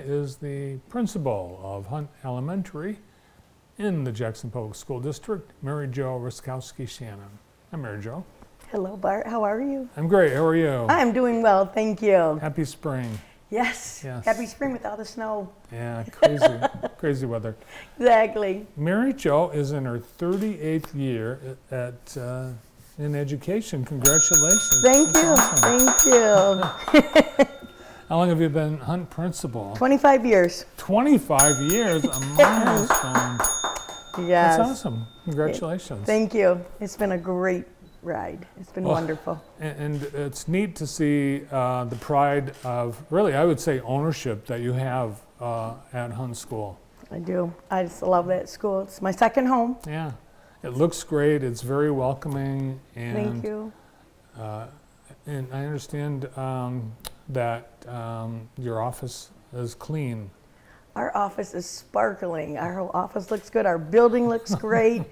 is the principal of Hunt Elementary in the Jackson Public School District, Mary Jo Ruskowski-Shannon. Hi, Mary Jo. Hello, Bart. How are you? I'm great. How are you? I'm doing well, thank you. Happy spring. Yes. Happy spring with all the snow. Yeah, crazy, crazy weather. Exactly. Mary Jo is in her 38th year in education. Congratulations. Thank you. Awesome. Thank you. How long have you been Hunt principal? 25 years. 25 years, a milestone. Yes. That's awesome. Congratulations. Thank you. It's been a great ride. It's been wonderful. And it's neat to see the pride of, really, I would say, ownership that you have at Hunt School. I do. I just love that school. It's my second home. Yeah. It looks great. It's very welcoming. And, Thank you. And I understand that your office is clean. Our office is sparkling. Our whole office looks good. Our building looks great.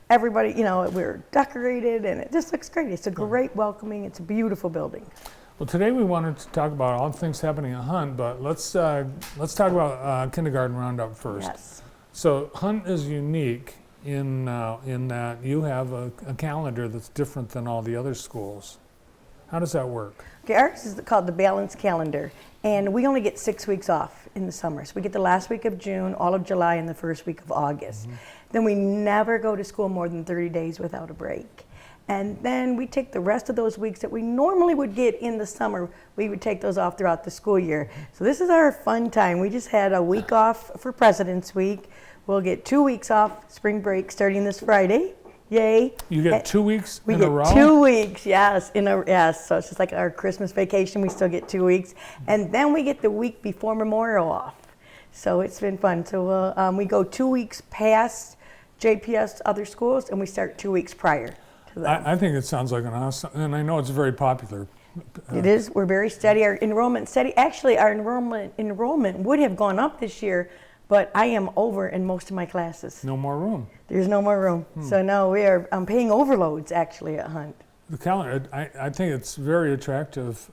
Everybody, we're decorated and it just looks great. It's a great welcoming. It's a beautiful building. Well, today we wanted to talk about all the things happening at Hunt, but let's talk about kindergarten roundup first. Yes. So Hunt is unique in that you have a calendar that's different than all the other schools. How does that work? Okay, ours is called the balanced calendar, and we only get 6 weeks off in the summer. So we get the last week of June, all of July, and the first week of August. Mm-hmm. Then we never go to school more than 30 days without a break. And then we take the rest of those weeks that we normally would get in the summer, we would take those off throughout the school year. So this is our fun time. We just had a week off for President's Week. We'll get 2 weeks off spring break starting this Friday. Yay. You get 2 weeks in a row? We get 2 weeks, yes. Yes, so it's just like our Christmas vacation, we still get 2 weeks. And then we get the week before Memorial off. So it's been fun. So we go 2 weeks past JPS other schools, and we start 2 weeks prior to them. I think it sounds like an awesome, and I know it's very popular. It is. We're very steady. Our enrollment steady. Actually, our enrollment would have gone up this year, but I am over in most of my classes. No more room. There's no more room. So no, we are paying overloads actually at Hunt. The calendar, I think it's very attractive.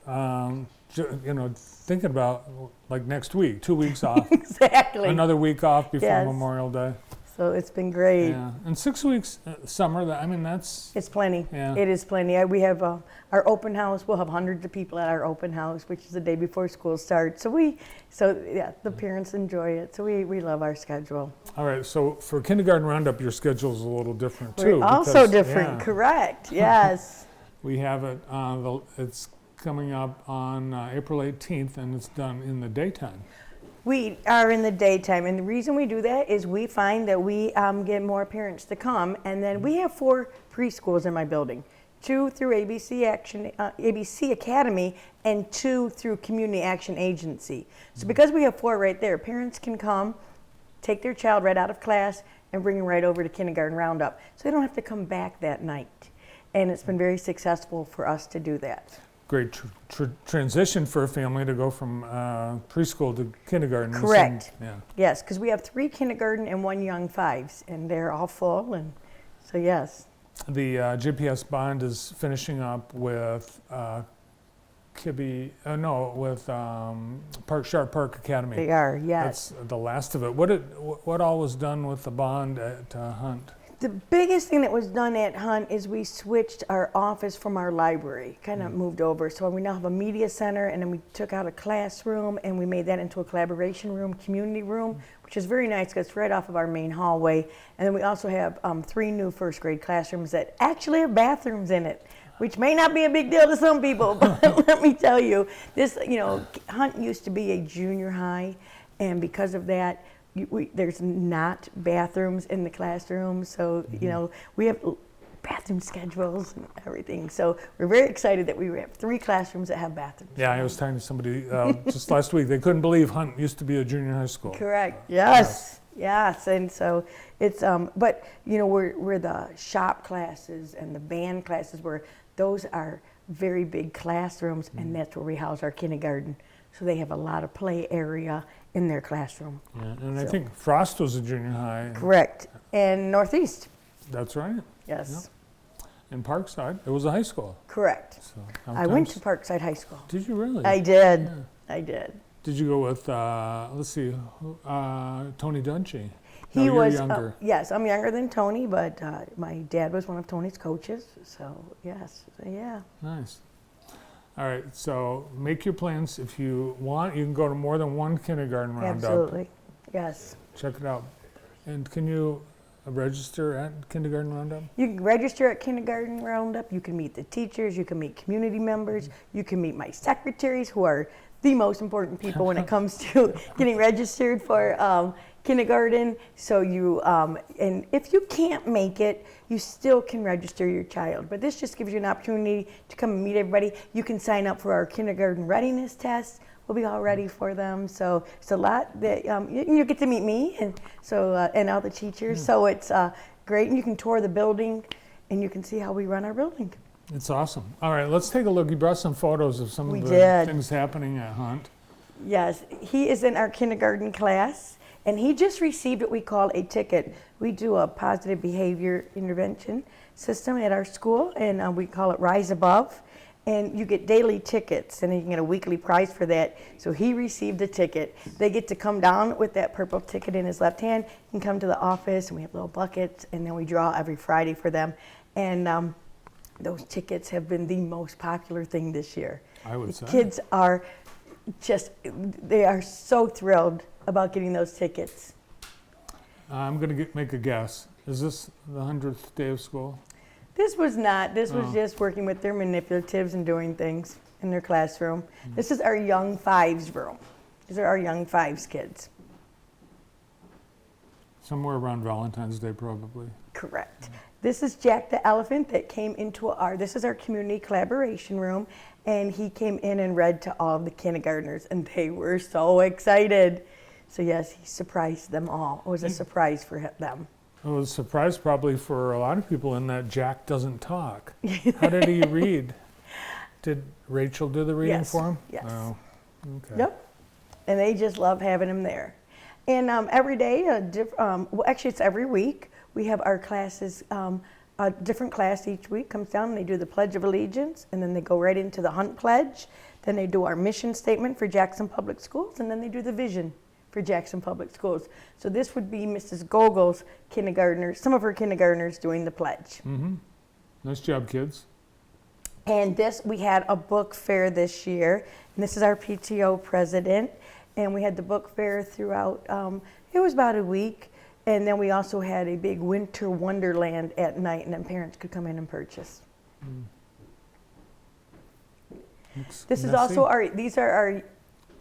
Thinking about like next week, 2 weeks off. Exactly. Another week off before Memorial Day. So it's been great. Yeah, and 6 weeks summer. that's. It's plenty. Yeah. It is plenty. We have our open house. We'll have hundreds of people at our open house, which is the day before school starts. So the parents enjoy it. So we love our schedule. All right. So for kindergarten roundup, your schedule is a little different too. We're also different. Correct. Yes. We have it. It's coming up on April 18th, and it's done in the daytime. We are in the daytime, and the reason we do that is we find that we get more parents to come, and then we have 4 preschools in my building, 2 through ABC Academy, and 2 through Community Action Agency. So because we have 4 right there, parents can come, take their child right out of class, and bring them right over to kindergarten roundup. So they don't have to come back that night, and it's been very successful for us to do that. Great transition for a family to go from preschool to kindergarten. Correct. Yes, because we have 3 kindergarten and 1 young 5s, and they're all full, and so yes. The JPS bond is finishing up with Sharp Park Academy. They are, yes. That's the last of it. What all was done with the bond at Hunt? The biggest thing that was done at Hunt is we switched our office from our library, kind of moved over. So we now have a media center, and then we took out a classroom and we made that into a collaboration room, community room, which is very nice because it's right off of our main hallway. And then we also have 3 new first grade classrooms that actually have bathrooms in it, which may not be a big deal to some people, but let me tell you, Hunt used to be a junior high, and because of that, there's not bathrooms in the classroom, so we have bathroom schedules and everything. So we're very excited that we have 3 classrooms that have bathrooms. Yeah, I was talking to somebody just last week. They couldn't believe Hunt used to be a junior high school. Correct. Yes. And so it's but where the shop classes and the band classes were, those are very big classrooms, and that's where we house our kindergarten. So they have a lot of play area in their classroom. Yeah, and I think Frost was a junior high. Correct. And Northeast. That's right. Yes. Yep. In Parkside, it was a high school. Correct. So I went to Parkside High School. Did you really? I did. Yeah. I did. Did you go with, let's see, Tony Dungy? He you're was younger. yes, I'm younger than Tony, but my dad was one of Tony's coaches. So yes, yeah. Nice. All right, so make your plans. If you want, you can go to more than one kindergarten roundup. Absolutely, yes. Check it out. And can you register at kindergarten roundup? You can register at kindergarten roundup. You can meet the teachers. You can meet community members. You can meet my secretaries, who are the most important people when it comes to getting registered for kindergarten. So you, and if you can't make it, you still can register your child. But this just gives you an opportunity to come and meet everybody. You can sign up for our kindergarten readiness test. We'll be all ready for them. So it's a lot that you get to meet me and so and all the teachers. So it's great, and you can tour the building, and you can see how we run our building. It's awesome. All right, let's take a look. You brought some photos of some We of the did. things happening at Hunt. Yes, he is in our kindergarten class, and he just received what we call a ticket. We do a positive behavior intervention system at our school, and we call it Rise Above. And you get daily tickets, and you can get a weekly prize for that. So he received a ticket. They get to come down with that purple ticket in his left hand and come to the office, and we have little buckets, and then we draw every Friday for them. And those tickets have been the most popular thing this year. I would say. Kids are just, they are so thrilled about getting those tickets. I'm going to make a guess. Is this the 100th day of school? This was not. This was Oh. just working with their manipulatives and doing things in their classroom. This is our Young Fives room. These are our Young Fives kids. Somewhere around Valentine's Day, probably. Correct. This is Jack the Elephant that came into this is our community collaboration room, and he came in and read to all of the kindergartners, and they were so excited. So yes, he surprised them all. It was a surprise for them. It was a surprise probably for a lot of people in that Jack doesn't talk. How did he read? Did Rachel do the reading Yes, for him? yes. Oh, okay. Yep. And they just love having him there. And every day, well, actually it's every week, we have our classes, a different class each week comes down and they do the Pledge of Allegiance, and then they go right into the Hunt Pledge. Then they do our mission statement for Jackson Public Schools, and then they do the vision for Jackson Public Schools. So this would be Mrs. Gogel's kindergartners, some of her kindergartners doing the pledge. Mm-hmm. Nice job, kids. And this, we had a book fair this year, and this is our PTO president, and we had the book fair throughout, it was about a week, and then we also had a big winter wonderland at night, and then parents could come in and purchase. Looks This is messy. also these are our,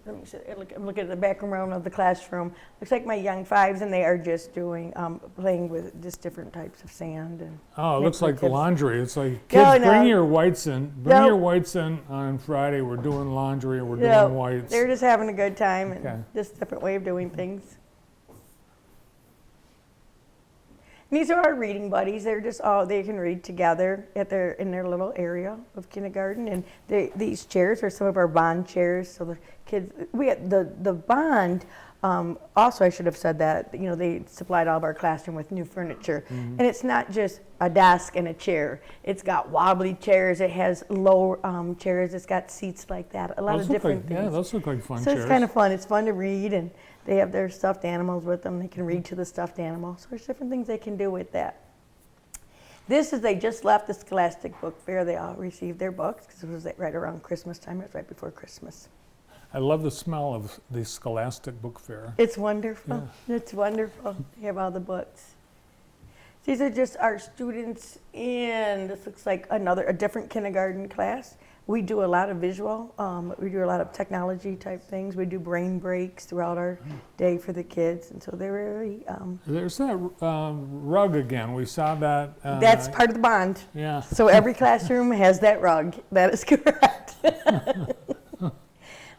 let me see, I'm looking at the background of the classroom. Looks like my Young Fives, and they are just doing, playing with just different types of sand. And Oh, it looks like manipulatives. laundry. It's like, No, kids, no. bring your whites in. Bring No. your whites in on Friday. We're doing laundry and we're Yeah, doing whites. they're just having a good time, and Okay. just a different way of doing things. And these are our reading buddies. They're just all, they can read together in their little area of kindergarten. And these chairs are some of our bond chairs. So the kids, we had the bond. Also, I should have said that, they supplied all of our classroom with new furniture. And it's not just a desk and a chair. It's got wobbly chairs. It has low chairs. It's got seats like that. A lot Those of look different like, things. yeah, those look like fun So chairs. it's kind of fun. It's fun to read, and they have their stuffed animals with them. They can read to the stuffed animal. So there's different things they can do with that. This is, they just left the Scholastic Book Fair. They all received their books because it was right around Christmas time. It was right before Christmas. I love the smell of the Scholastic Book Fair. It's wonderful. It's wonderful. They have all the books. These are just our students in, this looks like a different kindergarten class. We do a lot of visual, we do a lot of technology type things. We do brain breaks throughout our day for the kids, and so they're very, There's that rug again. We saw that. that's part of the bond. Yeah. So every classroom has that rug. That is correct.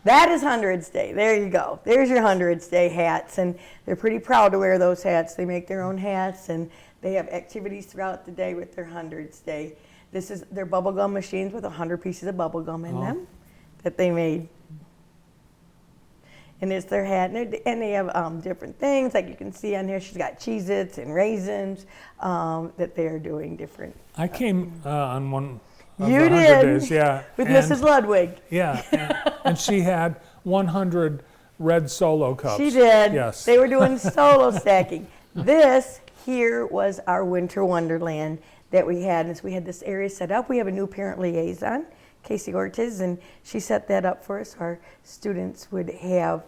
That is Hundreds Day. There you go. There's your Hundreds Day hats, and they're pretty proud to wear those hats. They make their own hats, and they have activities throughout the day with their Hundreds Day. This is their bubblegum machines with 100 pieces of bubblegum in them that they made. And it's their hat, and they have different things. Like you can see on here, she's got Cheez-Its and raisins that they are doing different. I came on one of You the 100 did. days, yeah. With and- Mrs. Ludwig. Yeah, and she had 100 red Solo cups. She did. Yes. They were doing solo stacking. This here was our winter wonderland that we had. And so we had this area set up. We have a new parent liaison, Casey Ortiz, and she set that up for us. Our students would have,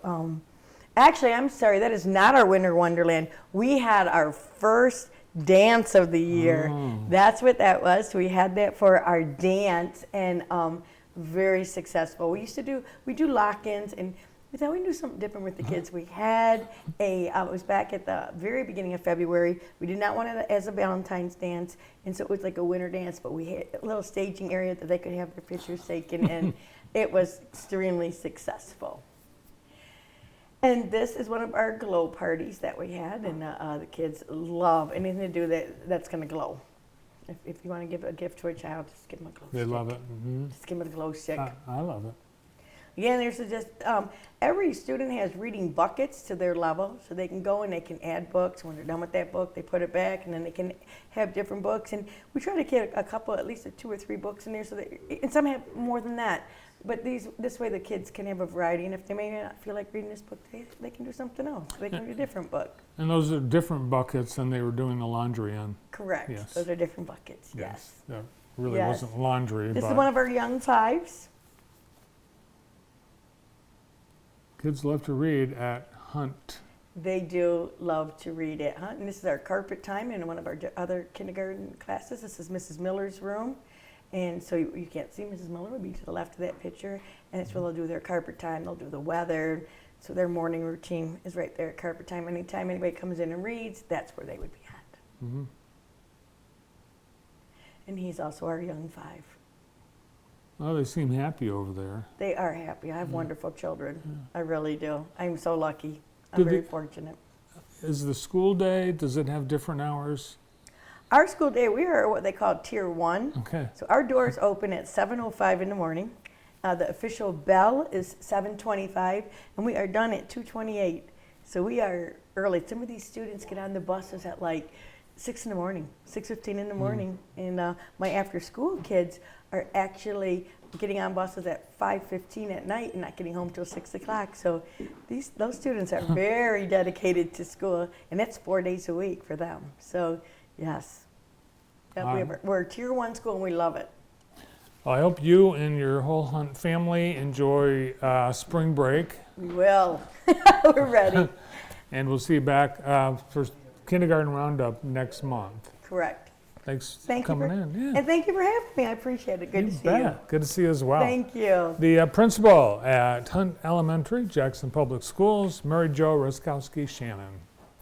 actually, I'm sorry, that is not our winter wonderland. We had our first dance of the year. That's what that was. So we had that for our dance, and very successful. We do lock-ins, and we thought we'd do something different with the kids. We had it was back at the very beginning of February. We did not want it as a Valentine's dance, and so it was like a winter dance, but we had a little staging area that they could have their pictures taken, and it was extremely successful. And this is one of our glow parties that we had, and the kids love anything to do that's going to glow. If you want to give a gift to a child, just give them a glow stick. They love it. Just give them a glow stick. I love it. Again, there's just every student has reading buckets to their level, so they can go and they can add books. When they're done with that book, they put it back, and then they can have different books. And we try to get a couple, at least 2 or 3 books in there, and some have more than that. But this way the kids can have a variety, and if they may not feel like reading this book, they can do something else. They can read a different book. And those are different buckets than they were doing the laundry in. Correct. Yes. Those are different buckets. Yes. That really Yes. wasn't laundry. This but is one of our young fives. kids love to read at Hunt. They do love to read at Hunt. And this is our carpet time in one of our other kindergarten classes. This is Mrs. Miller's room. And so you can't see Mrs. Miller, would be to the left of that picture. And it's where they'll do their carpet time, they'll do the weather. So their morning routine is right there at carpet time. Anytime anybody comes in and reads, that's where they would be at. Mm-hmm. And he's also our young five. Well, they seem happy over there. They are happy. I have wonderful children. I really do. I'm so lucky. I'm Do very they- fortunate. Is the school day, does it have different hours? Our school day, we are what they call Tier 1. Okay. So our doors open at 7:05 in the morning. The official bell is 7:25, and we are done at 2:28. So we are early. Some of these students get on the buses at like 6 in the morning, 6:15 in the morning. And my after-school kids are actually getting on buses at 5:15 at night and not getting home till 6 o'clock. So those students are very dedicated to school, and that's 4 days a week for them. So yes, we're a Tier 1 school, and we love it. Well, I hope you and your whole Hunt family enjoy spring break. We will. We're ready. And we'll see you back for Kindergarten Roundup next month. Correct. Thanks Thank for you coming in. Yeah. And thank you for having me. I appreciate it. Good to see bet. you. Good to see you as well. Thank you. The principal at Hunt Elementary, Jackson Public Schools, Mary Jo Ruskowski Shannon.